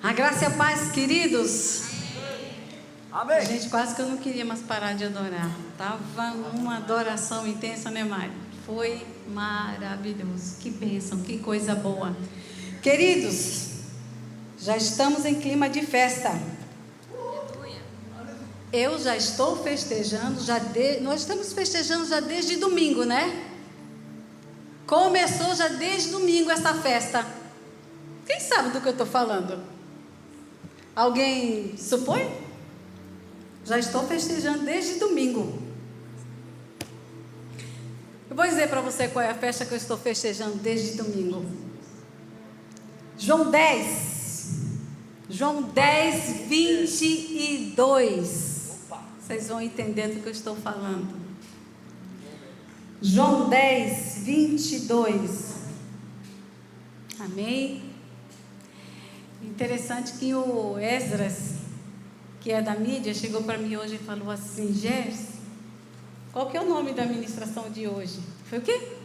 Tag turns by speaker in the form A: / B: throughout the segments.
A: A graça e a paz, queridos.
B: Amém.
A: Gente, quase que eu não queria mais parar de adorar. Tava uma adoração intensa, né, Mari? Foi maravilhoso. Que bênção, que coisa boa. Queridos, já estamos em clima de festa. Eu já estou festejando, nós estamos festejando já desde domingo, né? Começou já desde domingo essa festa. Quem sabe do que eu estou falando? Alguém supõe? Já estou festejando desde domingo. Eu vou dizer para você qual é a festa que eu estou festejando desde domingo. João 10, 22. Vocês vão entender do que eu estou falando. João 10, 22. Amém? Interessante que o Esdras, que é da mídia, chegou para mim hoje e falou assim: Gers, qual que é o nome da ministração de hoje? Foi o quê?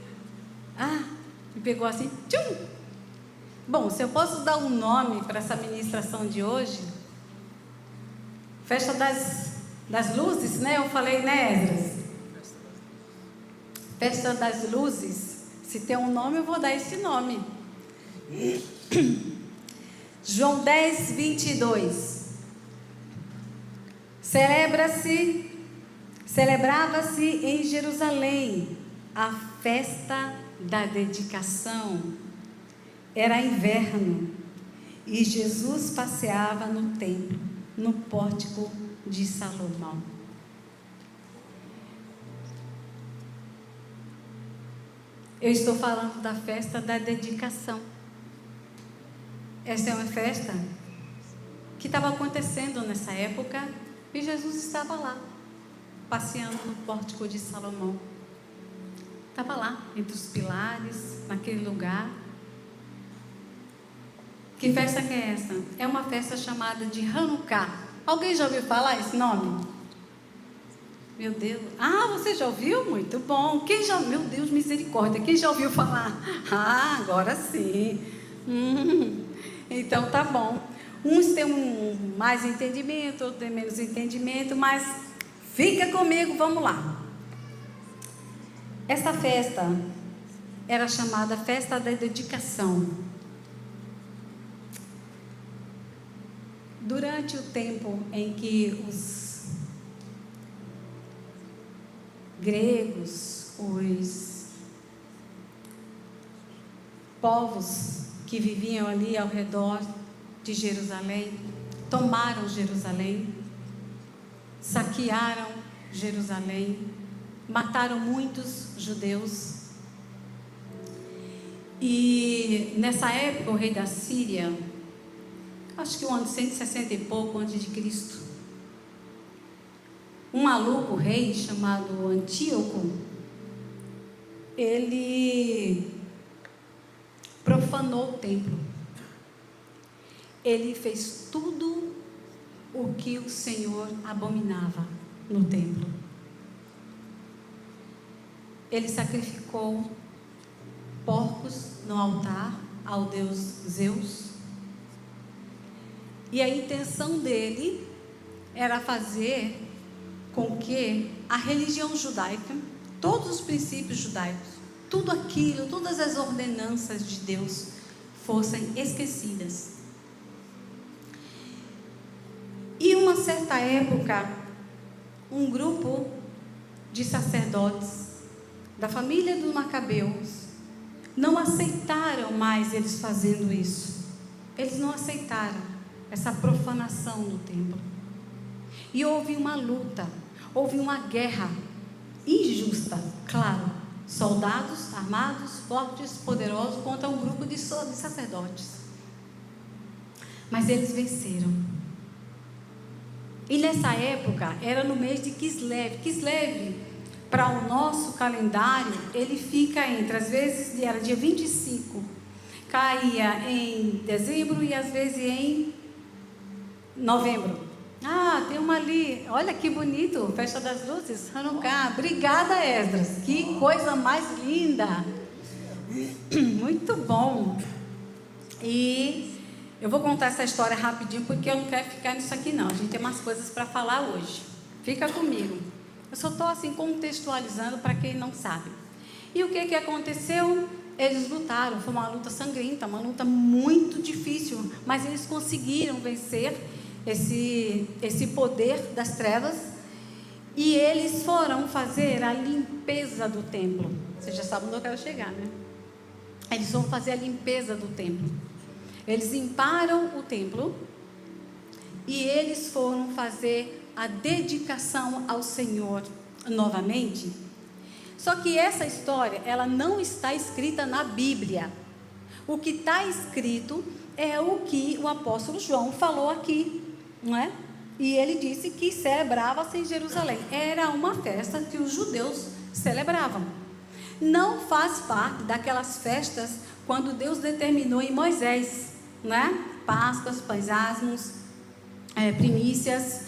A: Me pegou assim, tchum! Bom, se eu posso dar um nome para essa ministração de hoje, Festa das Luzes, né? Eu falei, né, Esdras? Festa das Luzes. Se tem um nome, eu vou dar esse nome. João 10, 22. Celebrava-se em Jerusalém a festa da dedicação. Era inverno e Jesus passeava no templo, no pórtico de Salomão. Eu estou falando da festa da dedicação. Essa é uma festa que estava acontecendo nessa época e Jesus estava lá, passeando no pórtico de Salomão. Estava lá, entre os pilares, naquele lugar. Que festa que é essa? É uma festa chamada de Hanukkah. Alguém já ouviu falar esse nome? Meu Deus. Você já ouviu? Muito bom. Quem já... Meu Deus, misericórdia. Quem já ouviu falar? Agora sim. Então tá bom. Uns têm mais entendimento, outros têm menos entendimento, mas fica comigo, vamos lá. Essa festa era chamada Festa da Dedicação. Durante o tempo em que os gregos, os povos que viviam ali ao redor de Jerusalém, tomaram Jerusalém, saquearam Jerusalém, mataram muitos judeus. E nessa época o rei da Síria, acho que o ano 160 e pouco antes de Cristo, um maluco rei chamado Antíoco, ele profanou o templo. Ele fez tudo o que o Senhor abominava no templo. Ele sacrificou porcos no altar ao deus Zeus. E a intenção dele era fazer com que a religião judaica, todos os princípios judaicos, tudo aquilo, todas as ordenanças de Deus fossem esquecidas. E uma certa época, um grupo de sacerdotes da família dos Macabeus não aceitaram mais eles fazendo isso. Eles não aceitaram essa profanação no templo. E houve uma luta, houve uma guerra injusta, claro. Soldados armados, fortes, poderosos contra um grupo de sacerdotes. Mas eles venceram. E nessa época, era no mês de Kislev. Kislev, para o nosso calendário, ele fica entre, às vezes era dia 25, caía em dezembro e às vezes em novembro. Tem uma ali, olha que bonito, Festa das Luzes, Hanukkah. Obrigada, Esdras, que coisa mais linda. Muito bom. E Eu vou contar essa história rapidinho, porque eu não quero ficar nisso aqui não. A gente tem umas coisas para falar hoje. Fica comigo. Eu só estou assim contextualizando para quem não sabe. E o que aconteceu? Eles lutaram, foi uma luta sangrenta, uma luta muito difícil, mas eles conseguiram vencer esse poder das trevas, e eles foram fazer a limpeza do templo. Vocês já sabem onde eu quero chegar, né? Eles vão fazer a limpeza do templo. Eles limparam o templo e eles foram fazer a dedicação ao Senhor novamente. Só que essa história, ela não está escrita na Bíblia. O que está escrito é o que o apóstolo João falou aqui, não é? E ele disse que celebrava-se em Jerusalém. Era uma festa que os judeus celebravam. Não faz parte daquelas festas quando Deus determinou em Moisés, né? Páscoas, pães asmos, primícias,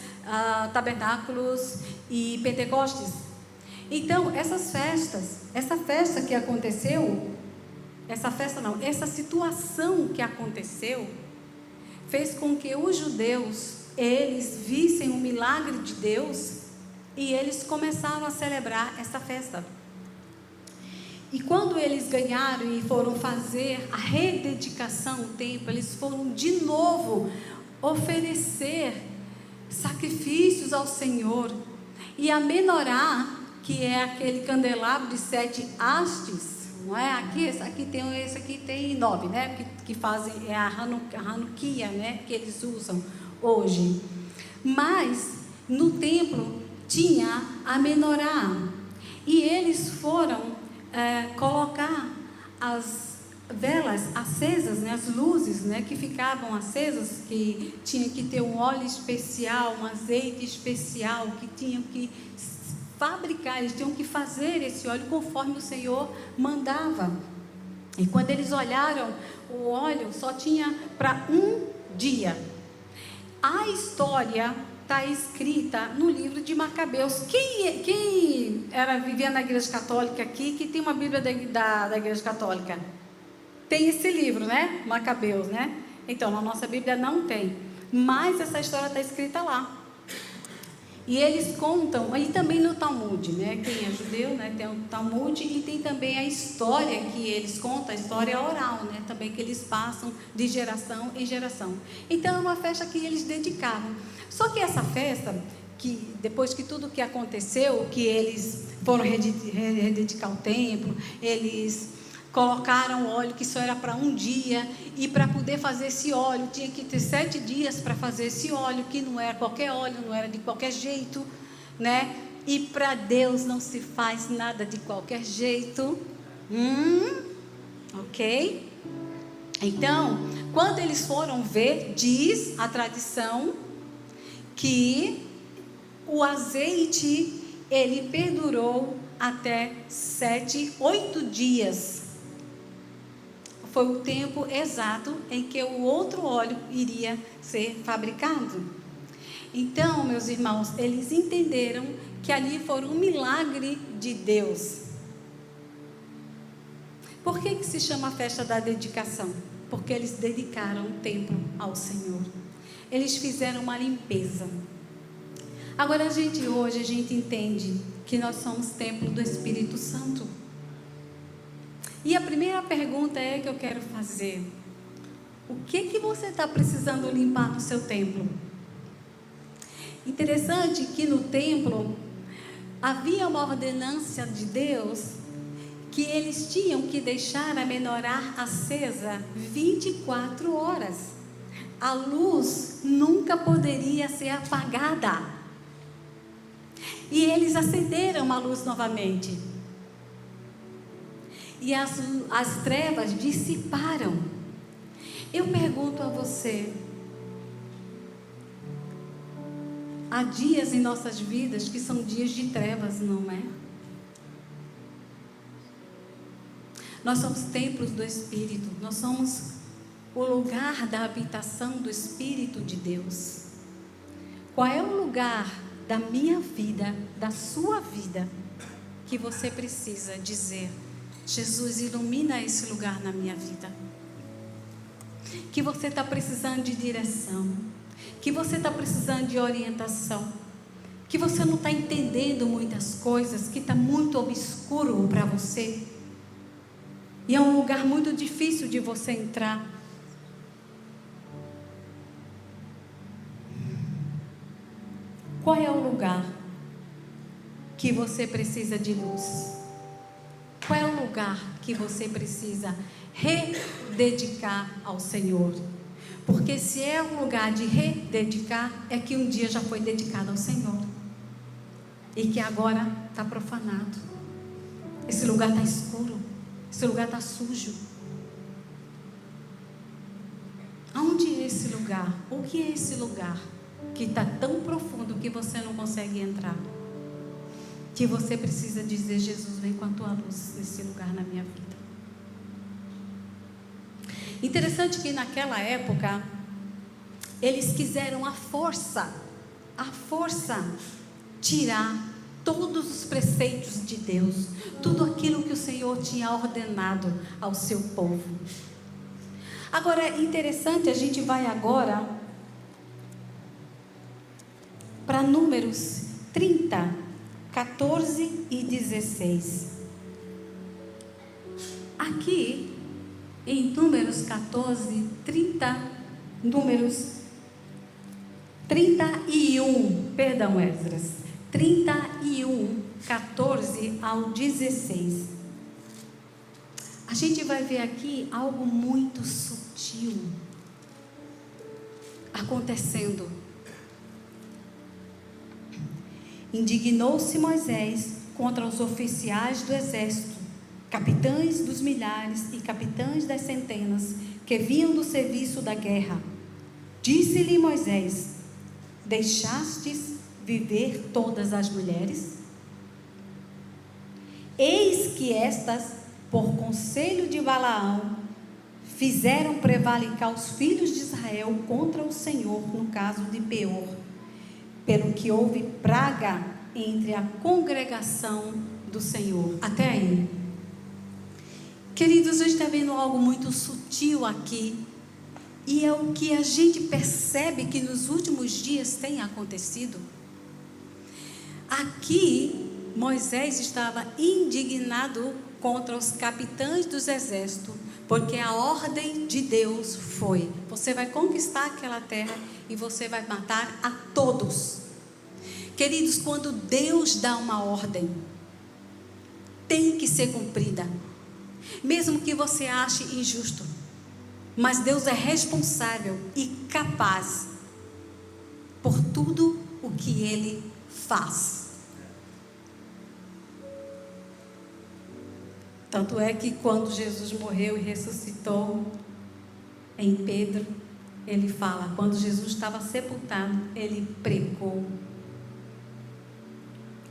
A: tabernáculos e Pentecostes. Então, essa festa que aconteceu, essa situação que aconteceu, fez com que os judeus, eles vissem o milagre de Deus, e eles começaram a celebrar essa festa. E quando eles ganharam e foram fazer a rededicação ao templo, eles foram de novo oferecer sacrifícios ao Senhor. E a menorá, que é aquele candelabro de 7 hastes, não é? Esse aqui tem 9, né? Que fazem, é a Hanukkah, né? Que eles usam hoje. Mas no templo tinha a menorá, e eles foram colocar as velas acesas, né? As luzes, né? Que ficavam acesas, que tinha que ter um óleo especial, um azeite especial, que tinham que fabricar, eles tinham que fazer esse óleo conforme o Senhor mandava. E quando eles olharam, o óleo só tinha para um dia. A história está escrita no livro de Macabeus. Quem vivia na igreja católica aqui, que tem uma Bíblia da igreja católica? Tem esse livro, né? Macabeus, né? Então, na nossa Bíblia não tem, mas essa história está escrita lá. E eles contam, e também no Talmud, né? Quem é judeu, né? Tem o Talmud, e tem também a história que eles contam, a história oral, né? Também que eles passam de geração em geração. Então é uma festa que eles dedicavam. Só que essa festa, que depois que tudo que aconteceu, que eles foram rededicar o templo, eles colocaram óleo que só era para um dia, e para poder fazer esse óleo tinha que ter 7 dias para fazer esse óleo, que não era qualquer óleo, não era de qualquer jeito, né? E para Deus não se faz nada de qualquer jeito. Ok? Então, quando eles foram ver, diz a tradição que o azeite, ele perdurou até 8 dias. Foi o tempo exato em que o outro óleo iria ser fabricado. Então, meus irmãos, eles entenderam que ali foi um milagre de Deus. Por que se chama a festa da dedicação? Porque eles dedicaram o templo ao Senhor. Eles fizeram uma limpeza. Agora, hoje a gente entende que nós somos templo do Espírito Santo. E a primeira pergunta que eu quero fazer: o que você está precisando limpar no seu templo? Interessante que no templo havia uma ordenança de Deus, que eles tinham que deixar a menorá acesa 24 horas. A luz nunca poderia ser apagada. E eles acenderam a luz novamente. E as trevas dissiparam. Eu pergunto a você: há dias em nossas vidas que são dias de trevas, não é? Nós somos templos do Espírito. Nós somos o lugar da habitação do Espírito de Deus. Qual é o lugar da minha vida, da sua vida, que você precisa dizer: Jesus, ilumina esse lugar na minha vida? que você está precisando de direção, que você está precisando de orientação, que você não está entendendo muitas coisas, que está muito obscuro para você, e é um lugar muito difícil de você entrar. Qual é o lugar que você precisa de luz? Qual é o lugar que você precisa rededicar ao Senhor? Porque se é um lugar de rededicar, é que um dia já foi dedicado ao Senhor e que agora está profanado. Esse lugar está escuro, esse lugar está sujo. Aonde é esse lugar? O que é esse lugar que está tão profundo que você não consegue entrar? Que você precisa dizer: Jesus, vem com a tua luz nesse lugar na minha vida. Interessante que naquela época eles quiseram à força tirar todos os preceitos de Deus, tudo aquilo que o Senhor tinha ordenado ao seu povo. Agora é interessante, a gente vai agora para Números 30, 14 e 16. Aqui em Números 14, 30, Números 31, perdão, Esdras, 31, 14 ao 16. A gente vai ver aqui algo muito sutil acontecendo. Indignou-se Moisés contra os oficiais do exército, capitães dos milhares e capitães das centenas, que vinham do serviço da guerra. Disse-lhe Moisés: deixastes viver todas as mulheres? Eis que estas, por conselho de Balaão, fizeram prevaricar os filhos de Israel contra o Senhor no caso de Peor, pelo que houve praga entre a congregação do Senhor. Até aí. Queridos, a gente está vendo algo muito sutil aqui, e é o que a gente percebe que nos últimos dias tem acontecido. Aqui, Moisés estava indignado contra os capitães dos exércitos, porque a ordem de Deus foi: você vai conquistar aquela terra e você vai matar a todos. Queridos, quando Deus dá uma ordem, tem que ser cumprida, mesmo que você ache injusto, mas Deus é responsável e capaz por tudo o que Ele faz. Tanto é que quando Jesus morreu e ressuscitou, em Pedro, ele fala, quando Jesus estava sepultado, ele pregou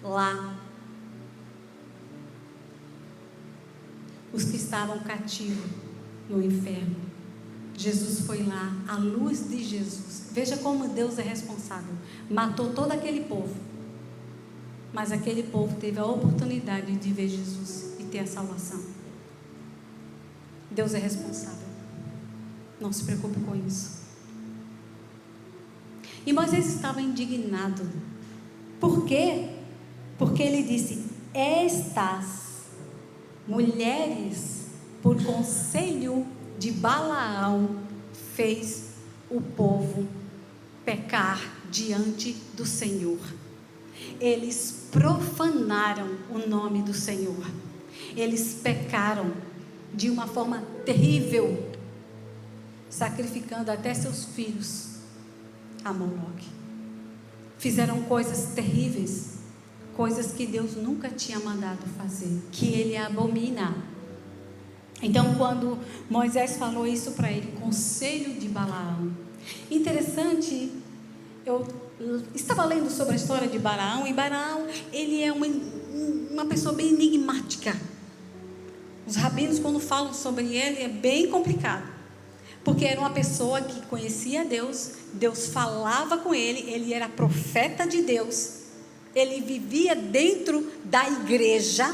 A: lá os que estavam cativos no inferno. Jesus foi lá, a luz de Jesus. Veja como Deus é responsável. Matou todo aquele povo, mas aquele povo teve a oportunidade de ver Jesus e ter a salvação. Deus é responsável. Não se preocupe com isso. E Moisés estava indignado. Por quê? Porque ele disse: estas mulheres, por conselho de Balaão, fez o povo pecar diante do Senhor. Eles profanaram o nome do Senhor. Eles pecaram de uma forma terrível, sacrificando até seus filhos a Moloque. Fizeram coisas terríveis, coisas que Deus nunca tinha mandado fazer, que Ele abomina. Então, quando Moisés falou isso para ele, conselho de Balaão. Interessante, eu estava lendo sobre a história de Balaão, e Balaão, ele é uma pessoa bem enigmática. Os rabinos, quando falam sobre ele, é bem complicado, porque era uma pessoa que conhecia Deus, Deus falava com ele, ele era profeta de Deus, ele vivia dentro da igreja,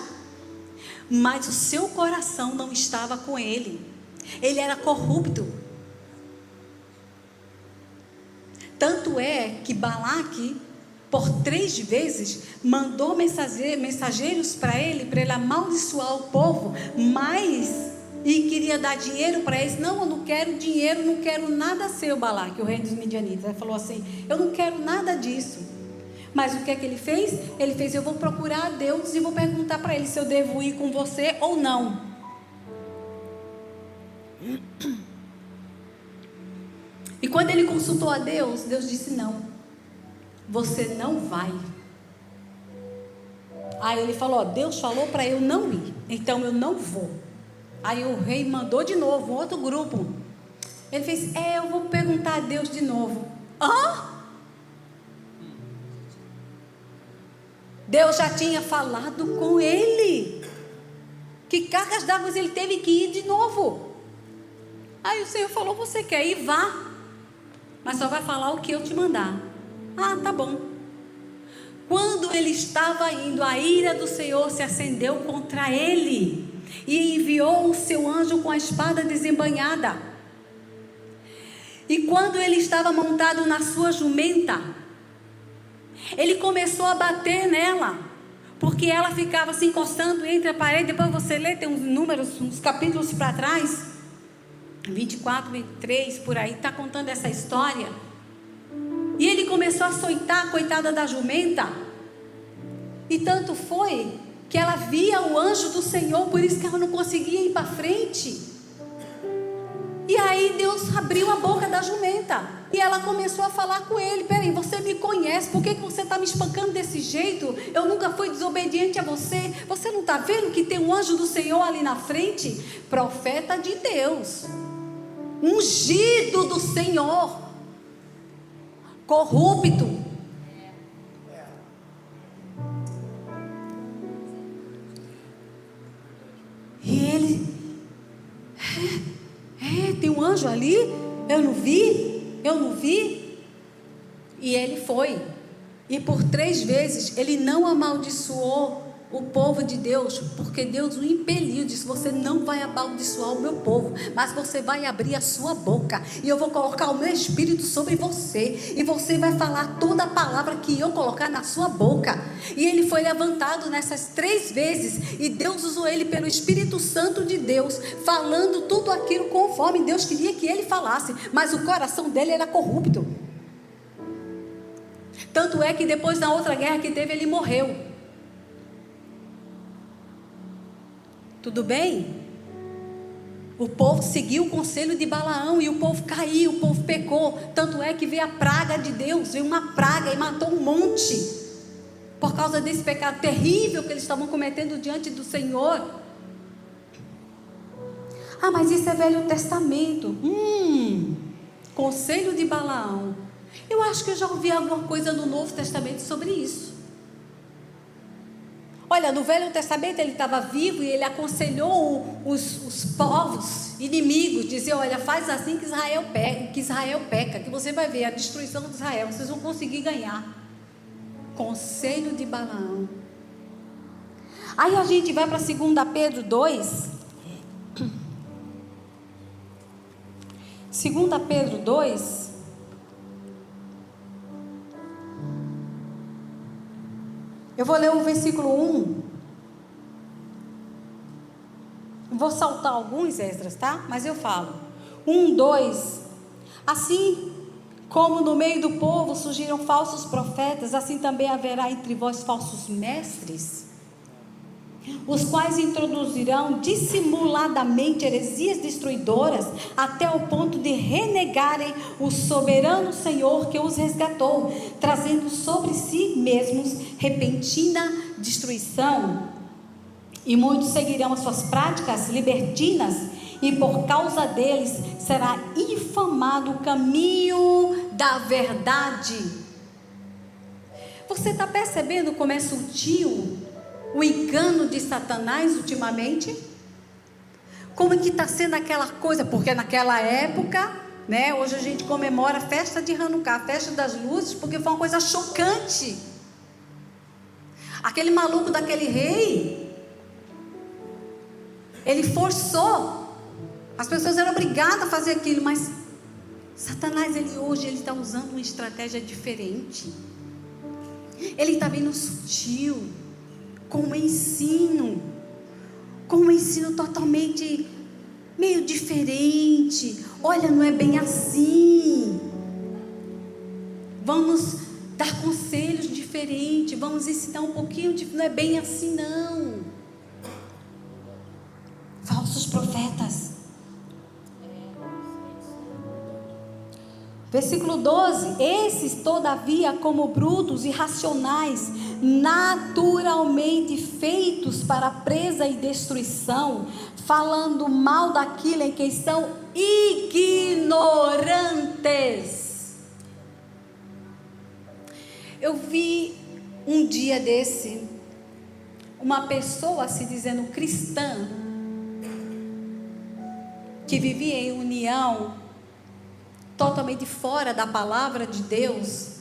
A: mas o seu coração não estava com ele, ele era corrupto, Tanto é que Balaque, por 3 vezes, mandou mensageiros para ele amaldiçoar o povo, e queria dar dinheiro para eles. Não, eu não quero dinheiro, não quero nada seu, Balaque, o rei dos midianitas. Ele falou assim: eu não quero nada disso. Mas o que é que ele fez? Ele fez: eu vou procurar a Deus e vou perguntar para ele se eu devo ir com você ou não. E quando ele consultou a Deus, Deus disse: não, você não vai. Aí ele falou: Deus falou para eu não ir, então eu não vou. Aí o rei mandou de novo, outro grupo. Ele fez: eu vou perguntar a Deus de novo. Deus já tinha falado com ele que cargas d'água ele teve que ir de novo. Aí o Senhor falou: você quer ir? Vá, mas só vai falar o que eu te mandar. Tá bom. Quando ele estava indo, a ira do Senhor se acendeu contra ele e enviou o seu anjo com a espada desembainhada. E quando ele estava montado na sua jumenta, ele começou a bater nela, porque ela ficava se encostando entre a parede. Depois você lê, tem uns números, uns capítulos para trás, 24, 23, por aí, está contando essa história. E ele começou a açoitar a coitada da jumenta, e tanto foi que ela via o anjo do Senhor, por isso que ela não conseguia ir para frente. E aí Deus abriu a boca da jumenta, e ela começou a falar com ele: peraí, você me conhece, por que você está me espancando desse jeito? Eu nunca fui desobediente a você. Você não está vendo que tem um anjo do Senhor ali na frente? Profeta de Deus, ungido do Senhor, corrupto. E ele: tem um anjo ali? Eu não vi. E ele foi. E por 3 vezes ele não amaldiçoou o povo de Deus, porque Deus o impeliu, disse: você não vai amaldiçoar o meu povo, mas você vai abrir a sua boca, e eu vou colocar o meu espírito sobre você, e você vai falar toda a palavra que eu colocar na sua boca. E ele foi levantado nessas 3 vezes, e Deus usou ele pelo Espírito Santo de Deus, falando tudo aquilo conforme Deus queria que ele falasse, mas o coração dele era corrupto. Tanto é que depois, na outra guerra que teve, ele morreu. Tudo bem? O povo seguiu o conselho de Balaão, e o povo caiu, o povo pecou. Tanto é que veio a praga de Deus, veio uma praga e matou um monte, por causa desse pecado terrível que eles estavam cometendo diante do Senhor. Mas isso é Velho Testamento. Conselho de Balaão. Eu acho que eu já ouvi alguma coisa no Novo Testamento sobre isso. Olha, no Velho Testamento ele estava vivo, e ele aconselhou os povos inimigos, dizia: olha, faz assim que Israel peca, que você vai ver a destruição de Israel, vocês vão conseguir ganhar. Conselho de Balaão. Aí a gente vai para 2 Pedro 2. 2 Pedro 2. Eu vou ler o versículo 1. Vou saltar alguns, Esdras, tá? Mas eu falo. 1, 2. Assim como no meio do povo surgiram falsos profetas, assim também haverá entre vós falsos mestres, os quais introduzirão dissimuladamente heresias destruidoras, até o ponto de renegarem o soberano Senhor que os resgatou, trazendo sobre si mesmos repentina destruição. E muitos seguirão as suas práticas libertinas, e por causa deles será infamado o caminho da verdade. Você está percebendo como é sutil o engano de Satanás ultimamente? Como que está sendo aquela coisa? Porque naquela época, né, hoje a gente comemora a festa de Hanukkah, a festa das luzes, porque foi uma coisa chocante. Aquele maluco daquele rei, ele forçou, as pessoas eram obrigadas a fazer aquilo, mas Satanás, hoje ele está usando uma estratégia diferente. Ele está vindo sutil, com um ensino totalmente meio diferente. Olha, não é bem assim. Vamos dar conselhos diferentes, vamos ensinar um pouquinho de, não é bem assim não. Falsos profetas. Versículo 12: esses, todavia, como brutos, irracionais, naturalmente feitos para presa e destruição, falando mal daquilo em quem são ignorantes. Eu vi um dia desse, uma pessoa se dizendo cristã, que vivia em união, totalmente fora da palavra de Deus,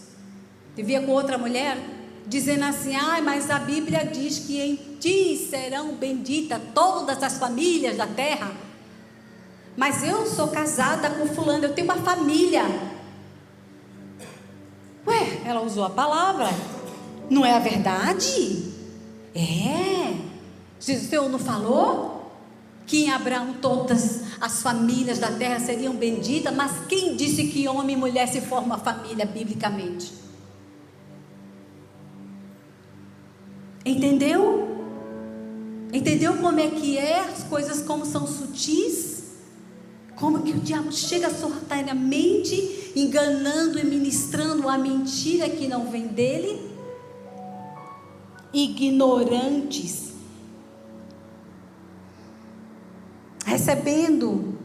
A: vivia com outra mulher, dizendo assim: mas a Bíblia diz que em ti serão benditas todas as famílias da terra. Mas eu sou casada com fulano, eu tenho uma família. Ué, ela usou a palavra, não é a verdade? O Senhor não falou que em Abraão todas as famílias da terra seriam benditas? Mas quem disse que homem e mulher se formam família biblicamente? Entendeu? Entendeu como é que as coisas como são sutis? Como que o diabo chega sorrateiramente, enganando e ministrando uma mentira que não vem dele? Ignorantes, recebendo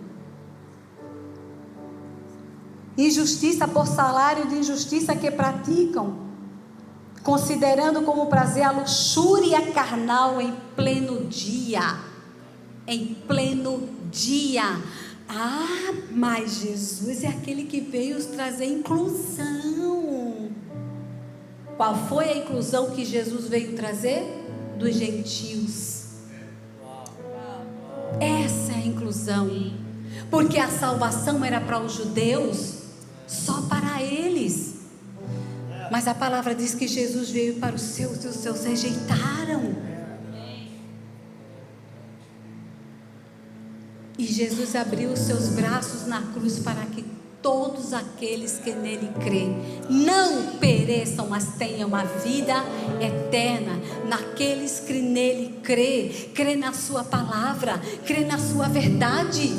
A: injustiça por salário de injustiça que praticam, considerando como prazer a luxúria carnal em pleno dia. Em pleno dia. Mas Jesus é aquele que veio trazer inclusão. Qual foi a inclusão que Jesus veio trazer? Dos gentios. Essa é a inclusão. Porque a salvação era para os judeus, só para eles. Mas a palavra diz que Jesus veio para os seus e os seus rejeitaram. E Jesus abriu os seus braços na cruz para que todos aqueles que nele crêem não pereçam, mas tenham uma vida eterna. Naqueles que nele crê na sua palavra, crê na sua verdade,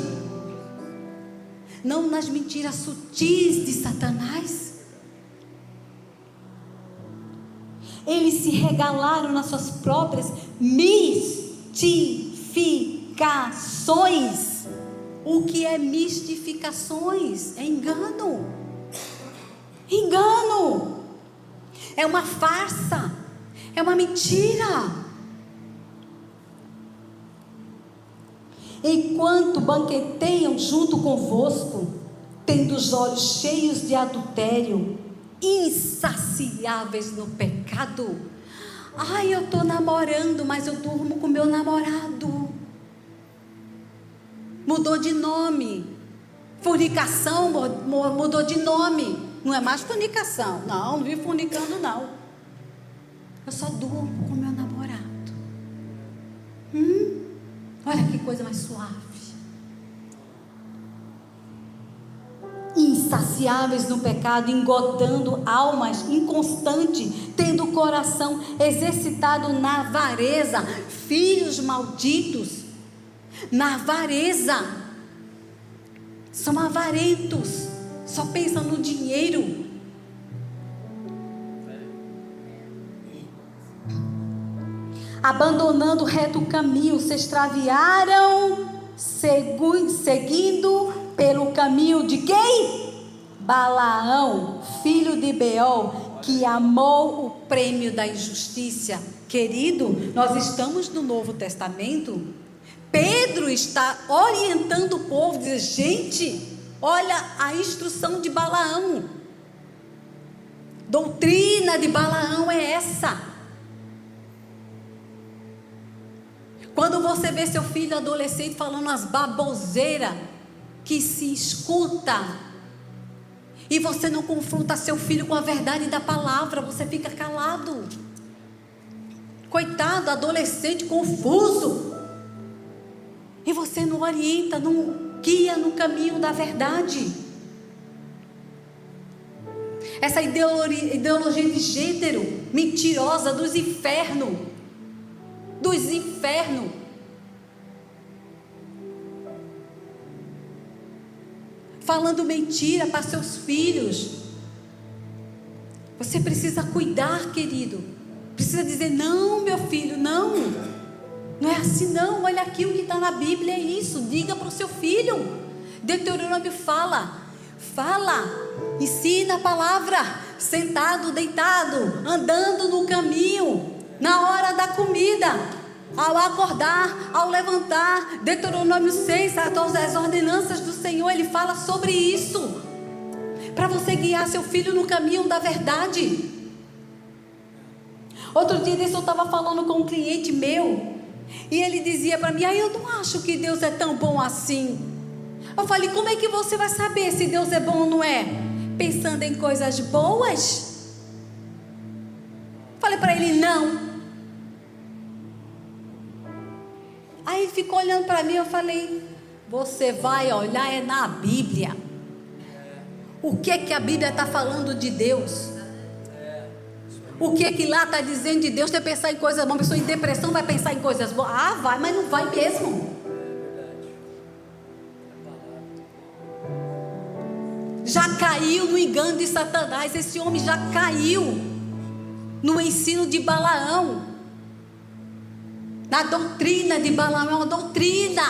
A: não nas mentiras sutis de Satanás. Eles se regalaram nas suas próprias mistificações. O que é mistificações? É engano. Engano. É uma farsa. É uma mentira. Enquanto banqueteiam junto convosco, tendo os olhos cheios de adultério, insaciáveis no pecado. Eu estou namorando, mas eu durmo com meu namorado. Mudou de nome. Fornicação mudou de nome. Não é mais fornicação. Não vivo fornicando não. Eu só durmo com meu namorado. Olha que coisa mais suave. Insaciáveis no pecado, engodando almas, inconstante, tendo o coração exercitado na avareza, filhos malditos, na avareza, são avarentos, só pensam no dinheiro. Abandonando o reto caminho, se extraviaram, seguindo pelo caminho de quem? Balaão, filho de Beor, que amou o prêmio da injustiça. Querido, nós estamos no Novo Testamento. Pedro está orientando o povo, diz: gente, olha a instrução de Balaão, doutrina de Balaão é essa. Quando você vê seu filho adolescente falando as baboseiras que se escuta e você não confronta seu filho com a verdade da palavra, você fica calado. Coitado, adolescente confuso. E você não orienta, não guia no caminho da verdade. Essa ideologia de gênero mentirosa dos infernos. Falando mentira para seus filhos. Você precisa cuidar, querido. Precisa dizer: não, meu filho, não. Não é assim não. Olha aqui o que está na Bíblia, é isso. Diga para o seu filho. Deuteronômio fala, ensina a palavra, sentado, deitado, andando no caminho, na hora da comida, ao acordar, ao levantar. Deuteronômio 6, as ordenanças do Senhor, ele fala sobre isso, para você guiar seu filho no caminho da verdade. Outro dia desse eu estava falando com um cliente meu, e ele dizia para mim: eu não acho que Deus é tão bom assim. Eu falei: como é que você vai saber se Deus é bom ou não é? Pensando em coisas boas? Falei para ele: não. Aí ele ficou olhando para mim, eu falei: você vai olhar é na Bíblia. O que a Bíblia está falando de Deus? O que lá está dizendo de Deus? Você pensar em coisas boas. Uma pessoa em depressão vai pensar em coisas boas? Vai, mas não vai mesmo. Já caiu no engano de Satanás. Esse homem já caiu no ensino de Balaão, na doutrina de Balaão. É uma doutrina.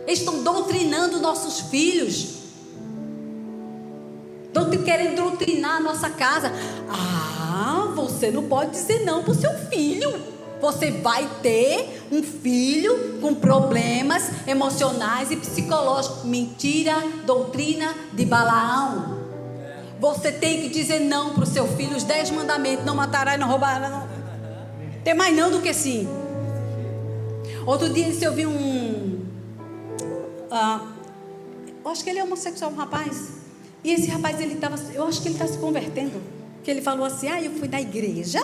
A: Eles estão doutrinando nossos filhos. Estão querendo doutrinar a nossa casa. Você não pode dizer não para o seu filho. Você vai ter um filho com problemas emocionais e psicológicos. Mentira, doutrina de Balaão. Você tem que dizer não para o seu filho. Os 10 mandamentos: não matarás, não roubarás. Não. Tem mais não do que sim. Outro dia eu vi eu acho que ele é homossexual, um rapaz. E esse rapaz, eu acho que ele está se convertendo. Que ele falou assim: eu fui na igreja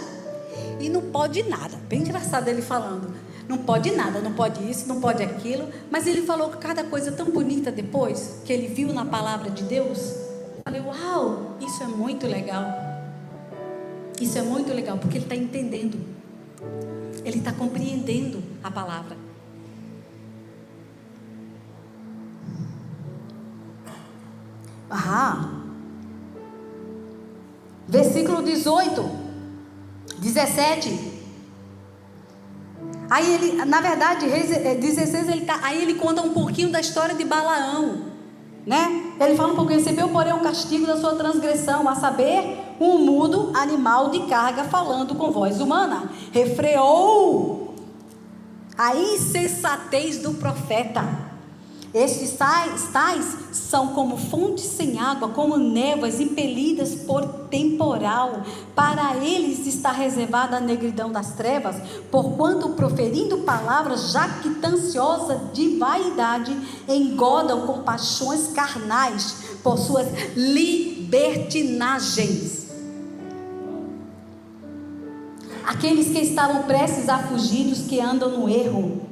A: e não pode nada. Bem engraçado ele falando: não pode nada, não pode isso, não pode aquilo. Mas ele falou cada coisa tão bonita depois, que ele viu na palavra de Deus. Eu falei: uau, isso é muito legal. Isso é muito legal, porque ele está entendendo. Ele está compreendendo a palavra. Versículo 18, 17. Aí ele, na verdade, 16, aí ele conta um pouquinho da história de Balaão, né? Ele fala um pouquinho: recebeu, porém, o castigo da sua transgressão, a saber, um mudo animal de carga falando com voz humana. Refreou a insensatez do profeta. Estes tais são como fontes sem água, como névoas impelidas por temporal. Para eles está reservada a negridão das trevas, porquanto, proferindo palavras jactanciosas de vaidade, engodam com paixões carnais por suas libertinagens. Aqueles que estavam prestes a fugir dos que andam no erro,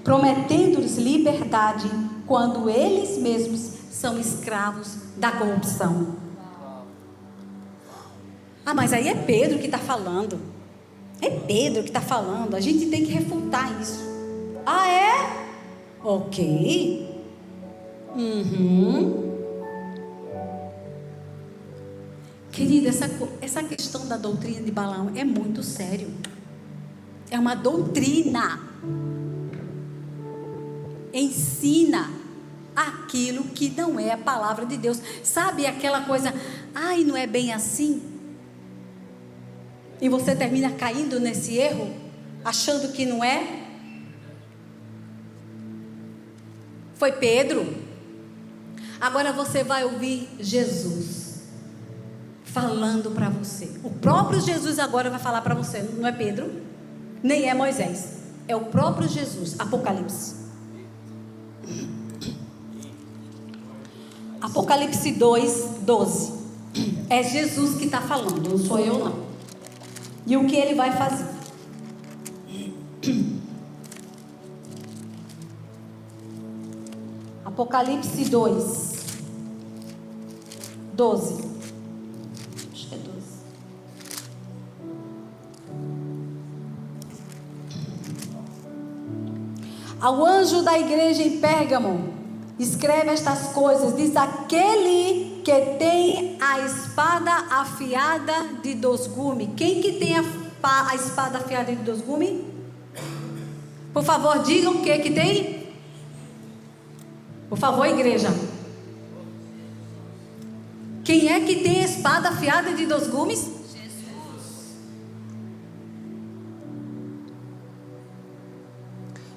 A: prometendo-lhes liberdade, quando eles mesmos são escravos da corrupção. Mas aí é Pedro que está falando. É Pedro que está falando. A gente tem que refutar isso. É? Ok. Querida, essa questão da doutrina de Balaão é muito sério. É uma doutrina. Ensina aquilo que não é a palavra de Deus. Sabe aquela coisa: não é bem assim? E você termina caindo nesse erro, achando que não é? Foi Pedro. Agora você vai ouvir Jesus falando para você. O próprio Jesus agora vai falar para você. Não é Pedro, nem é Moisés. É o próprio Jesus. Apocalipse. Apocalipse 2:12. É Jesus que está falando, não sou eu não. E o que ele vai fazer? Apocalipse 2:12. Acho que é 12. Ao anjo da igreja em Pérgamo, escreve estas coisas, diz aquele que tem a espada afiada de 2 gumes. Quem que tem a espada afiada de 2 gumes? Por favor, digam o que tem. Por favor, igreja. Quem é que tem a espada afiada de 2 gumes? Jesus.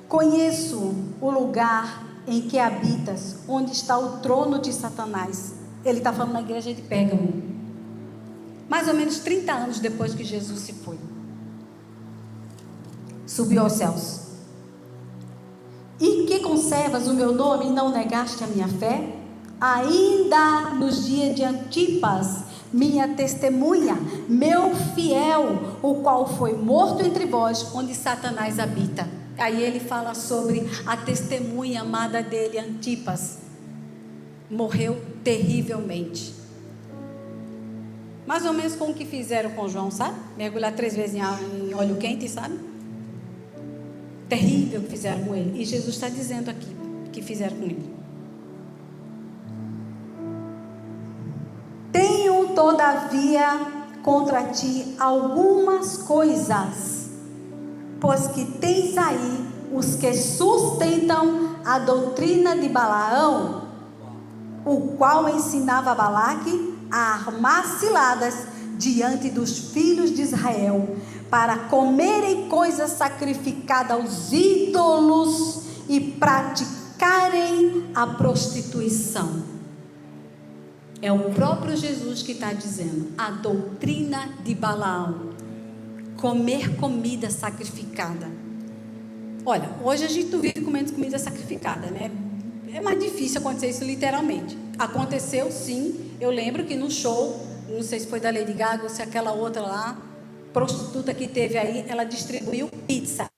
A: Conheço o lugar em que habitas, onde está o trono de Satanás. Ele está falando na igreja de Pérgamo. Mais ou menos 30 anos depois que Jesus se foi. Subiu aos céus. E que conservas o meu nome e não negaste a minha fé? Ainda nos dias de Antipas, minha testemunha, meu fiel, o qual foi morto entre vós, onde Satanás habita. Aí ele fala sobre a testemunha amada dele, Antipas. Morreu terrivelmente. Mais ou menos como que fizeram com João, sabe? Mergulhar 3 vezes em óleo quente, sabe? Terrível que fizeram com ele. E Jesus está dizendo aqui que fizeram com ele. Tenho todavia contra ti algumas coisas, pois que tens aí os que sustentam a doutrina de Balaão, o qual ensinava Balaque a armar ciladas diante dos filhos de Israel, para comerem coisas sacrificadas aos ídolos e praticarem a prostituição. É o próprio Jesus que está dizendo, a doutrina de Balaão, comer comida sacrificada. Olha, hoje a gente não vive comendo comida sacrificada, né? É mais difícil acontecer isso literalmente. Aconteceu sim, eu lembro que no show, não sei se foi da Lady Gaga ou se aquela outra lá, prostituta que teve aí, ela distribuiu pizza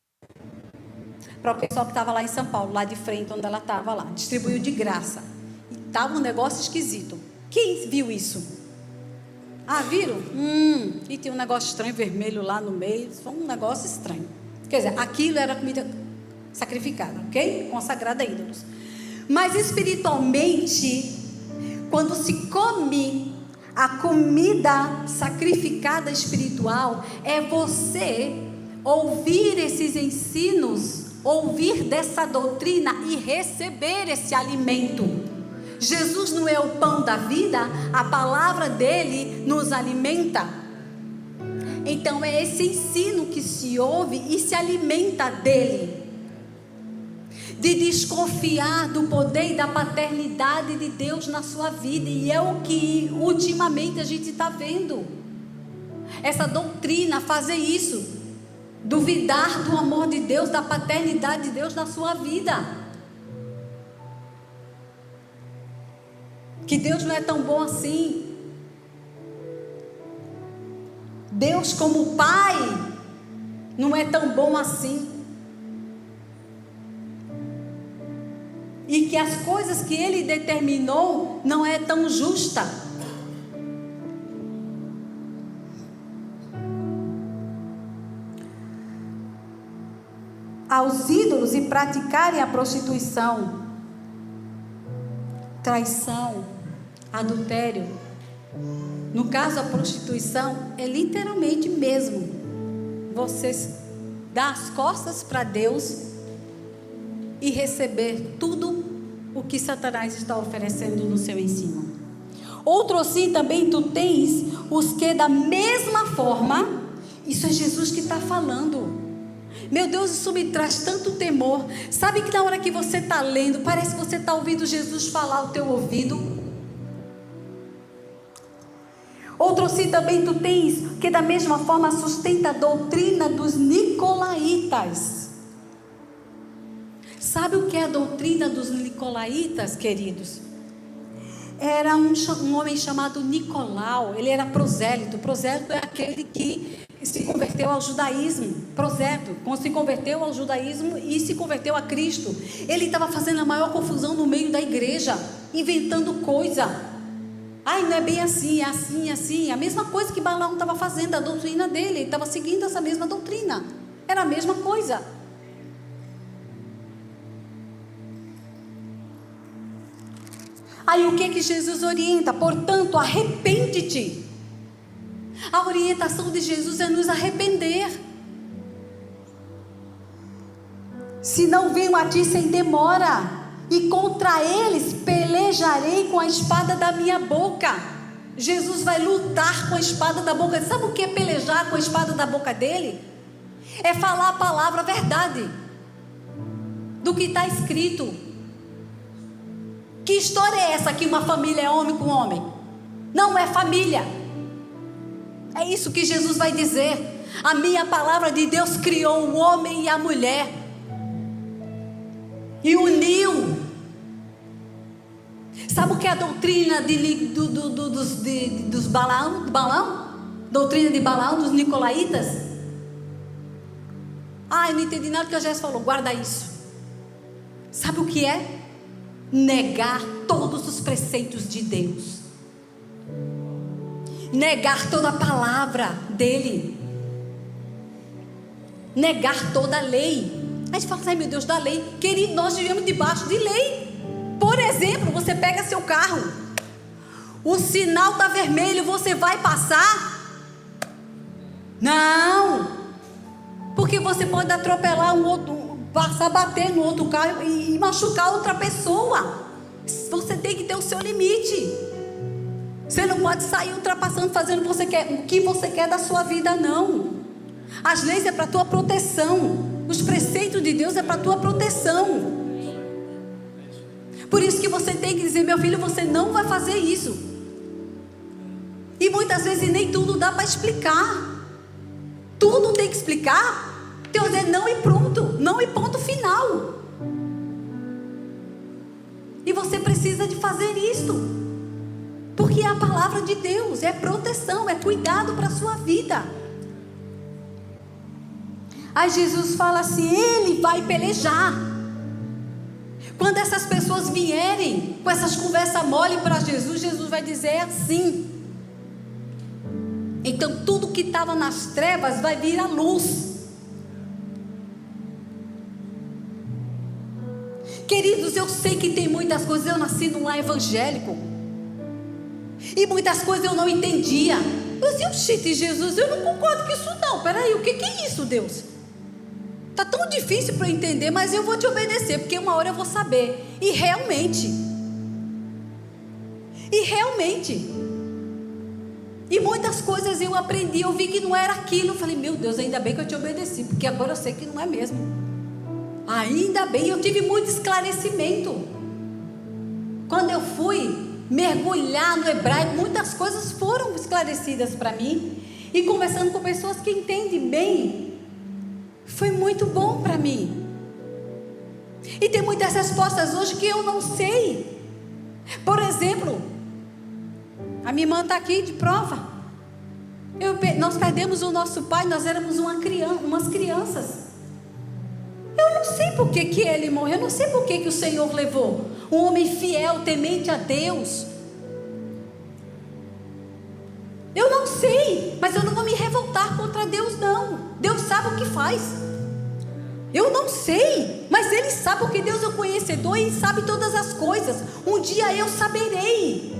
A: para o pessoal que estava lá em São Paulo, lá de frente onde ela estava lá, distribuiu de graça, e estava um negócio esquisito. Quem viu isso? Ah, viram? E tinha um negócio estranho, vermelho lá no meio, foi um negócio estranho. Quer dizer, aquilo era comida sacrificada, ok? Consagrada a ídolos. Mas espiritualmente, quando se come a comida sacrificada espiritual, é você ouvir esses ensinos, ouvir dessa doutrina e receber esse alimento. Jesus não é o pão da vida, a palavra dele nos alimenta. Então é esse ensino que se ouve e se alimenta dele. De desconfiar do poder e da paternidade de Deus na sua vida. E é o que ultimamente a gente está vendo. Essa doutrina, fazer isso. Duvidar do amor de Deus, da paternidade de Deus na sua vida. Que Deus não é tão bom assim. Deus como Pai não é tão bom assim. E que as coisas que Ele determinou não é tão justa. Aos ídolos e praticarem a prostituição, traição, adultério. No caso, a prostituição é literalmente mesmo você dar as costas para Deus e receber tudo o que Satanás está oferecendo no seu ensino. Outro assim também tu tens os que da mesma forma, isso é Jesus que está falando. Meu Deus, isso me traz tanto temor. Sabe que na hora que você está lendo, parece que você está ouvindo Jesus falar ao teu ouvido. Outro assim também tu tens que da mesma forma sustenta a doutrina dos nicolaítas. Sabe o que é a doutrina dos nicolaítas, queridos? era um homem chamado Nicolau. Ele era prosélito. Prosélito é aquele que se converteu ao judaísmo. Prosélito, quando se converteu ao judaísmo e se converteu a Cristo. Ele estava fazendo a maior confusão no meio da igreja, inventando coisa. Ai, não é bem assim, é assim, assim. A mesma coisa que Balaão estava fazendo, a doutrina dele. Ele estava seguindo essa mesma doutrina. Era a mesma coisa. Aí o que Jesus orienta? Portanto, arrepende-te. A orientação de Jesus é nos arrepender. Se não venho a ti sem demora, e contra eles pelejarei com a espada da minha boca. Jesus vai lutar com a espada da boca. Sabe o que é pelejar com a espada da boca dele? É falar a palavra, a verdade do que está escrito. Que história é essa que uma família é homem com homem? Não é família. É isso que Jesus vai dizer. A minha palavra de Deus criou o homem e a mulher e uniu. Sabe o que é a doutrina dos Balaão? Doutrina de Balaão, dos Nicolaitas? Eu não entendi nada que a Jéssica falou. Guarda isso. Sabe o que é? Negar todos os preceitos de Deus. Negar toda a palavra dele. Negar toda a lei. A gente fala assim, ai meu Deus, da lei. Querido, nós vivemos debaixo de lei. Por exemplo, você pega seu carro, o sinal está vermelho, você vai passar? Não, porque você pode atropelar um outro, passar, bater no outro carro e machucar outra pessoa. Você tem que ter o seu limite. Você não pode sair ultrapassando, fazendo o que você quer da sua vida, não. As leis é para a tua proteção. Os preceitos de Deus é para a tua proteção. Por isso que você tem que dizer, meu filho, você não vai fazer isso. E muitas vezes nem tudo dá para explicar. Tudo tem que explicar. Deus é não e pronto. Não e ponto final. E você precisa de fazer isto. Porque é a palavra de Deus. É proteção, é cuidado para a sua vida. Aí Jesus fala assim, ele vai pelejar. Quando essas pessoas vierem com essas conversas mole para Jesus, Jesus vai dizer assim. Então tudo que estava nas trevas vai vir à luz. Queridos, eu sei que tem muitas coisas. Eu nasci num lar evangélico e muitas coisas eu não entendia. Eu disse, Jesus, eu não concordo com isso não. Peraí, o que é isso, Deus? Está tão difícil para eu entender, mas eu vou te obedecer, porque uma hora eu vou saber. E realmente. E muitas coisas eu aprendi, eu vi que não era aquilo. Eu falei, meu Deus, ainda bem que eu te obedeci, porque agora eu sei que não é mesmo. Ainda bem, eu tive muito esclarecimento. Quando eu fui mergulhar no hebraico, muitas coisas foram esclarecidas para mim. E conversando com pessoas que entendem bem, foi muito bom para mim. E tem muitas respostas hoje que eu não sei. Por exemplo, a minha irmã está aqui de prova. Nós perdemos o nosso pai, nós éramos umas crianças. Eu não sei por que ele morreu, eu não sei por que o Senhor levou. Um homem fiel, temente a Deus. Eu não sei, mas eu não vou me revoltar contra Deus não. Deus sabe o que faz. Eu não sei, mas Ele sabe, porque Deus é o conhecedor e sabe todas as coisas. Um dia eu saberei.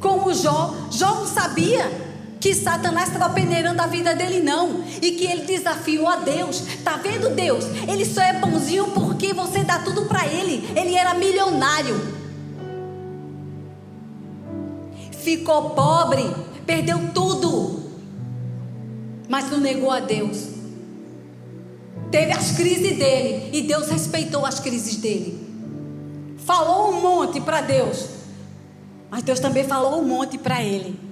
A: Como Jó não sabia que Satanás estava peneirando a vida dele não, e que ele desafiou a Deus. Está vendo, Deus? Ele só é bonzinho porque você dá tudo para ele. Ele era milionário, ficou pobre, perdeu tudo, mas não negou a Deus. Teve as crises dele e Deus respeitou as crises dele. Falou um monte para Deus, mas Deus também falou um monte para ele.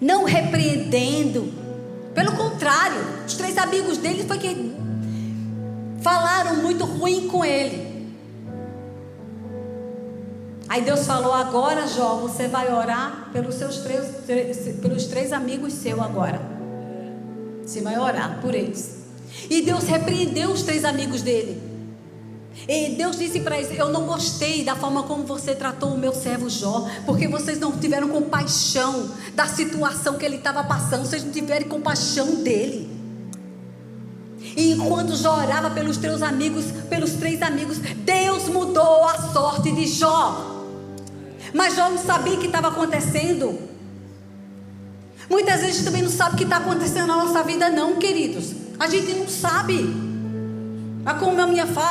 A: Não repreendendo, pelo contrário, os 3 amigos dele foi que falaram muito ruim com ele. Aí Deus falou: agora, Jó, você vai orar pelos pelos 3 amigos seus agora. Você vai orar por eles. E Deus repreendeu os 3 amigos dele. E Deus disse para eles: eu não gostei da forma como você tratou o meu servo Jó, porque vocês não tiveram compaixão da situação que ele estava passando. Vocês não tiveram compaixão dele. E enquanto Jó orava pelos 3 amigos, Deus mudou a sorte de Jó. Mas Jó não sabia o que estava acontecendo. Muitas vezes a gente também não sabe o que está acontecendo na nossa vida, não, queridos. A gente não sabe. Mas como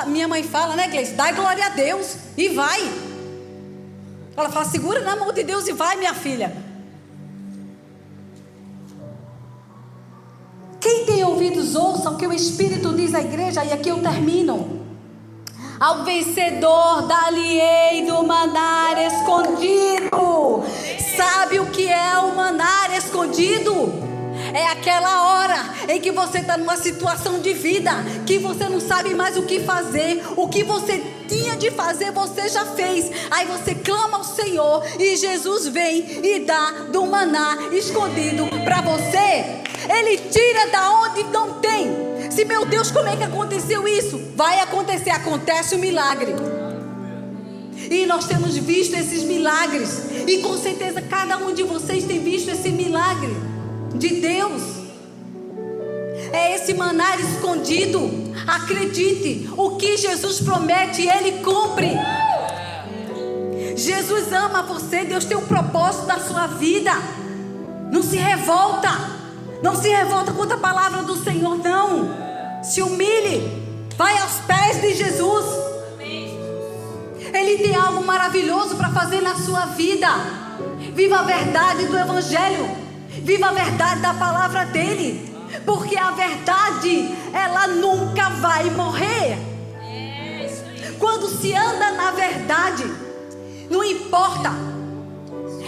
A: minha mãe fala, né, Gleice? Dá glória a Deus e vai. Ela fala: segura na mão de Deus e vai, minha filha. Quem tem ouvidos, ouçam o que o Espírito diz à igreja. E aqui eu termino. Ao vencedor dar-lhe-ei do maná escondido. Sabe o que é o maná escondido? É aquela hora em que você está numa situação de vida, que você não sabe mais o que fazer. O que você tinha de fazer, você já fez. Aí você clama ao Senhor e Jesus vem e dá do maná escondido para você. Ele tira da onde não tem. Se, meu Deus, como é que aconteceu isso? Vai acontecer, acontece o milagre. E nós temos visto esses milagres. E com certeza cada um de vocês tem visto esse milagre de Deus. É esse maná escondido. Acredite, o que Jesus promete, Ele cumpre. Jesus ama você. Deus tem um propósito na sua vida. Não se revolta. Não se revolta contra a palavra do Senhor, não. Se humilhe. Vai aos pés de Jesus. Ele tem algo maravilhoso para fazer na sua vida. Viva a verdade do Evangelho. Viva a verdade da palavra dele. Porque a verdade, ela nunca vai morrer. Quando se anda na verdade, não importa,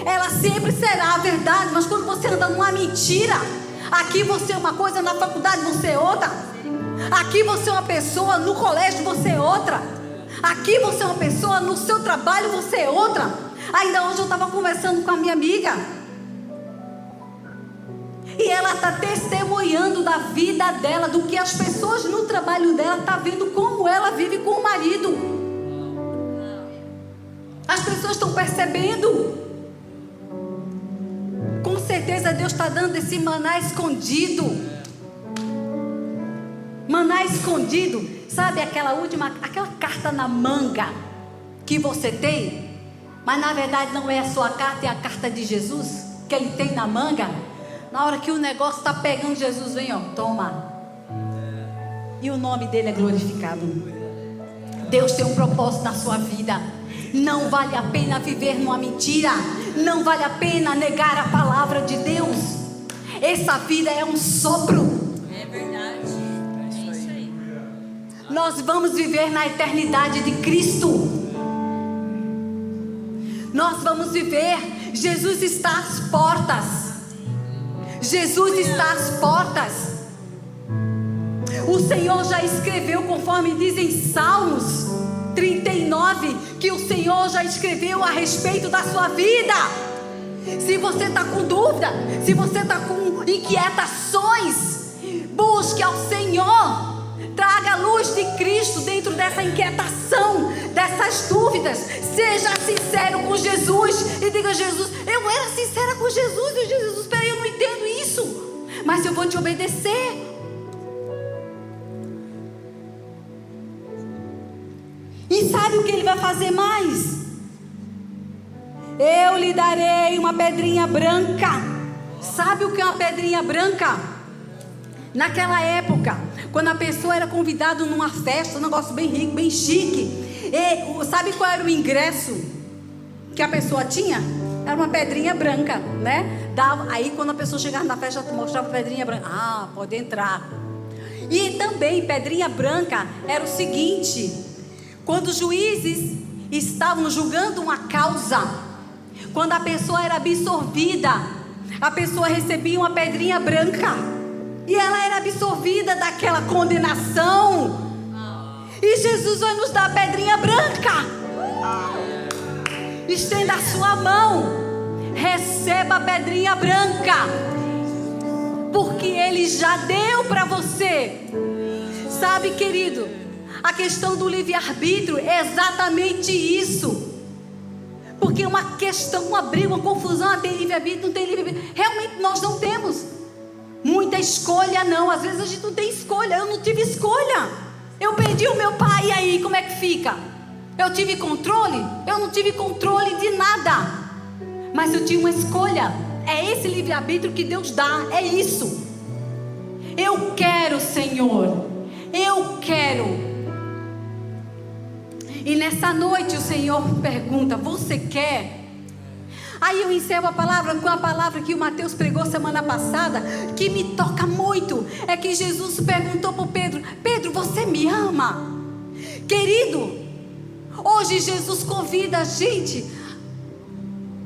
A: ela sempre será a verdade. Mas quando você anda numa mentira, aqui você é uma coisa, na faculdade você é outra. Aqui você é uma pessoa, no colégio você é outra. Aqui você é uma pessoa, no seu trabalho você é outra. Ainda hoje eu estava conversando com a minha amiga, e ela está testemunhando da vida dela, do que as pessoas no trabalho dela estão vendo, como ela vive com o marido. As pessoas estão percebendo. Com certeza Deus está dando esse maná escondido. Maná escondido. Sabe aquela carta na manga que você tem? Mas na verdade não é a sua carta, é a carta de Jesus que Ele tem na manga. Na hora que o negócio está pegando, Jesus vem, ó, toma. E o nome dele é glorificado. Deus tem um propósito na sua vida. Não vale a pena viver numa mentira. Não vale a pena negar a palavra de Deus. Essa vida é um sopro.
C: É verdade. É isso aí.
A: Nós vamos viver na eternidade de Cristo. Nós vamos viver. Jesus está às portas. Jesus está às portas. O Senhor já escreveu, conforme dizem Salmos 39, que o Senhor já escreveu a respeito da sua vida. Se você está com dúvida, se você está com inquietações, busque ao Senhor. Traga a luz de Cristo dentro dessa inquietação, dessas dúvidas. Seja sincero com Jesus e diga: Jesus, eu era sincera com Jesus. E Jesus, espera aí, eu não entendo isso, mas eu vou te obedecer. E sabe o que Ele vai fazer mais? Eu lhe darei uma pedrinha branca. Sabe o que é uma pedrinha branca? Naquela época, quando a pessoa era convidada numa festa, um negócio bem rico, bem chique, e sabe qual era o ingresso que a pessoa tinha? Era uma pedrinha branca, né? Aí quando a pessoa chegava na festa, mostrava a pedrinha branca. Ah, pode entrar. E também pedrinha branca era o seguinte: quando os juízes estavam julgando uma causa, quando a pessoa era absorvida, a pessoa recebia uma pedrinha branca. E ela era absorvida daquela condenação. E Jesus vai nos dar a pedrinha branca. Estenda a sua mão. Receba a pedrinha branca. Porque Ele já deu para você. Sabe, querido, a questão do livre-arbítrio é exatamente isso. Porque uma questão, uma briga, uma confusão, tem livre-arbítrio, não tem livre-arbítrio. Realmente nós não temos muita escolha, não. Às vezes a gente não tem escolha. Eu não tive escolha. Eu perdi o meu pai, e aí como é que fica? Eu tive controle? Eu não tive controle de nada. Mas eu tinha uma escolha. É esse livre-arbítrio que Deus dá. É isso. Eu quero, Senhor. Eu quero. E nessa noite o Senhor pergunta: você quer? Aí eu encerro a palavra com a palavra que o Mateus pregou semana passada, que me toca muito. É que Jesus perguntou para Pedro: Pedro, você me ama? Querido, hoje Jesus convida a gente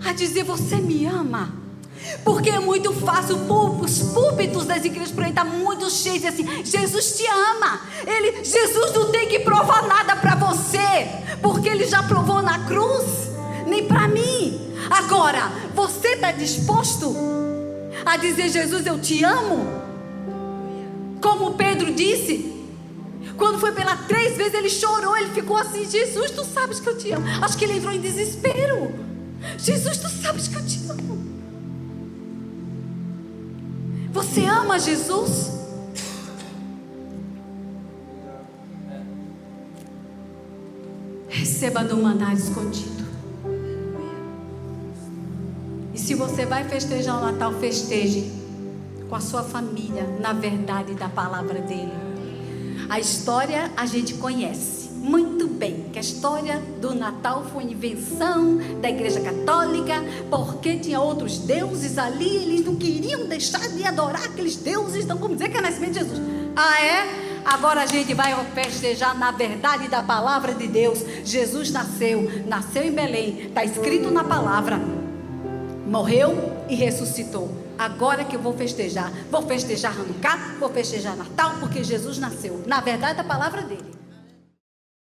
A: a dizer: você me ama? Porque é muito fácil, os púlpitos das igrejas por aí estão muito cheios assim: Jesus te ama. Jesus não tem que provar nada para você, porque Ele já provou na cruz, nem para mim. Agora, você está disposto a dizer: Jesus, eu te amo? Como Pedro disse, quando foi pela 3 vezes, ele chorou, ele ficou assim: Jesus, tu sabes que eu te amo. Acho que ele entrou em desespero. Jesus, tu sabes que eu te amo. Você ama Jesus? Receba do maná escondido. E se você vai festejar o Natal, festeje com a sua família, na verdade da palavra dele. A história a gente conhece muito bem, que a história do Natal foi invenção da Igreja Católica, porque tinha outros deuses ali, eles não queriam deixar de adorar aqueles deuses, então vamos dizer que é o nascimento de Jesus. Ah, é? Agora a gente vai festejar na verdade da palavra de Deus. Jesus nasceu em Belém, está escrito na palavra, morreu e ressuscitou. Agora que eu vou festejar Hanukkah, vou festejar Natal, porque Jesus nasceu, na verdade da palavra dele.